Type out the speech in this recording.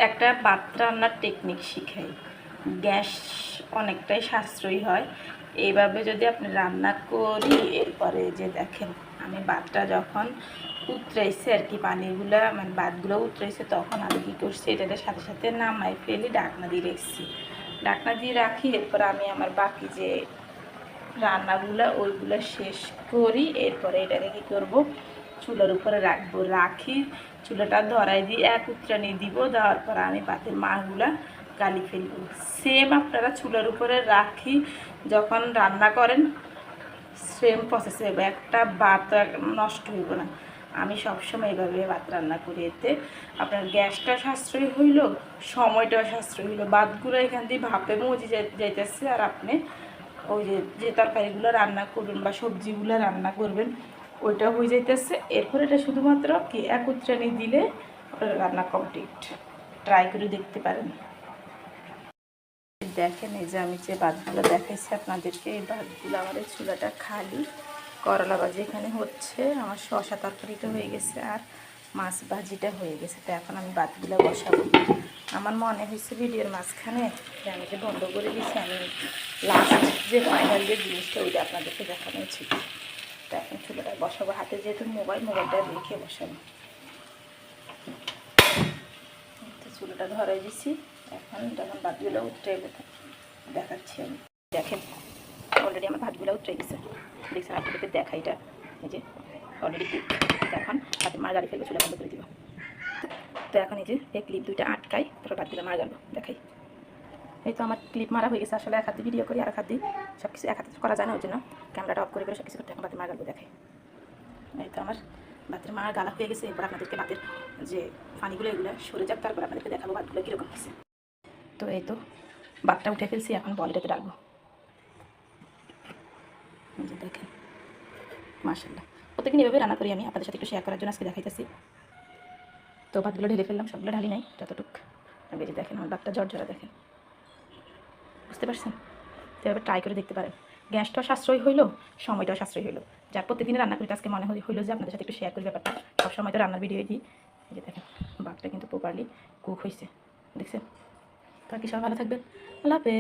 একটা ভাত রান্নার টেকনিক শিখাই। গ্যাস অনেকটাই সাশ্রয়ী হয় এইভাবে যদি আপনি রান্না করি। এরপরে যে দেখেন আমি ভাতটা যখন উতরাইছে আর কি, পানিগুলো মানে ভাতগুলো উতরাইছে, তখন আমি কী করছি, এটাতে সাথে সাথে নামাই ফেলি, ঢাকনা দিয়ে রেখেছি। ঢাকনা দিয়ে রাখি, এরপর আমি আমার বাকি যে রান্নাগুলো ওইগুলো শেষ করি। এরপরে এটাকে কী করবো, চুলার উপরে রাখবো, রাখি চুলাটা ধরাই দিয়ে এক উত্রানি দিব, দেওয়ার পর আমি ভাতের মাড়গুলা গালি ফেলবো। সেম আপনারা চুলার উপরে রাখি যখন রান্না করেন সেম প্রসেস হবে, একটা ভাত নষ্ট হইব না। আমি সবসময় এইভাবে ভাত রান্না করি, এতে আপনার গ্যাসটা সাশ্রয়ী হইল, সময়টাও সাশ্রয়ী হইল। ভাতগুলো এখান দিয়ে ভাপে মজি যাইতেছে, আর আপনি ওই যে তরকারিগুলো রান্না করবেন বা সবজিগুলো রান্না করবেন ওইটা হয়ে যাইতেছে। এরপর এটা শুধুমাত্র কি একত্রানি দিলে আপনার রান্না কমপ্লিট। ট্রাই করে দেখতে পারেন। দেখেন এই যে আমি যে ভাতগুলো দেখাইছি আপনাদেরকে, এই ভাতগুলো আমার এই চুলাটা খালি, করলা ভাজি এখানে হচ্ছে, আমার শসা তরকারিটা হয়ে গেছে, আর মাছ ভাজিটা হয়ে গেছে। তো এখন আমি ভাতগুলো বসাবো। আমার মনে হয়েছে ভিডিওর মাঝখানে যে আমি যে বন্ধ করে দিয়েছি, আমি লাস্ট যে ফাইনাল যে জিনিসটা ওইটা আপনাদেরকে দেখানো উচিত। তো এখন চুলাটা বসাবো, হাতে যেহেতু মোবাইলটা রেখে বসাবো। তো চুলাটা ধরাই দিছি, এখন যখন ভাতগুলো উঠে দেখাচ্ছি আমি। দেখেন অলরেডি আমার ভাতগুলো উঠে গেছে, দেখছেন, আপনাদেরকে দেখা এটা এই যে অলরেডি কুক। এখন হাতে মার গাড়ি ফেলবে, চুলা বন্ধ করে দিব। তো এখন এই যে এই ক্লিপ দুইটা আটকাই, তারপর ভাতগুলো মার গাড়বো, দেখাই। এই তো আমার ক্লিপ মারা হয়ে গেছে। আসলে এক হাতে ভিডিও করি, আর এক হাত দিয়ে সব কিছু এক হাতে করা যায় না, ওই জন্য ক্যামেরাটা অফ করে সব কিছু করতে এখন ভাতের মার গাড়বো, দেখাই। এই তো আমার ভাতের মার গালা হয়ে গেছে। এরপর আপনাদেরকে ভাতের যে পানিগুলো এগুলো সরে যাক, তারপর আপনাদেরকে দেখাবো ভাতগুলো কীরকম হয়েছে। তো এই তো ভাতটা উঠে ফেলছি, এখন বলটাতে ডাকবো। দেখেন মাশাআল্লাহ, প্রত্যেকদিন এভাবে রান্না করি আমি, আপনাদের সাথে একটু শেয়ার করার জন্য আজকে দেখাইতেছি। তো ভাতগুলো ঢেলে ফেললাম, সবগুলো ঢালি নাই, যতটুক। আর বেজে দেখেন আমার ভাতটা ঝরঝরা, দেখেন, বুঝতে পারছেন? তো এভাবে ট্রাই করে দেখতে পারেন। গ্যাসটাও সাশ্রয় হইলো, সময়টাও সাশ্রয় হইলো। যার প্রত্যেকদিন রান্না করি, আজকে মনে হইলো যে আপনাদের সাথে একটু শেয়ার করি ব্যাপারটা। সব সময় তো রান্নার ভিডিও দিই। এই যে দেখেন ভাতটা কিন্তু প্রপারলি কুক হয়েছে, দেখছেন? তো আর কি, সবাই ভালো থাকবেন, আল্লাহ হাফেজ।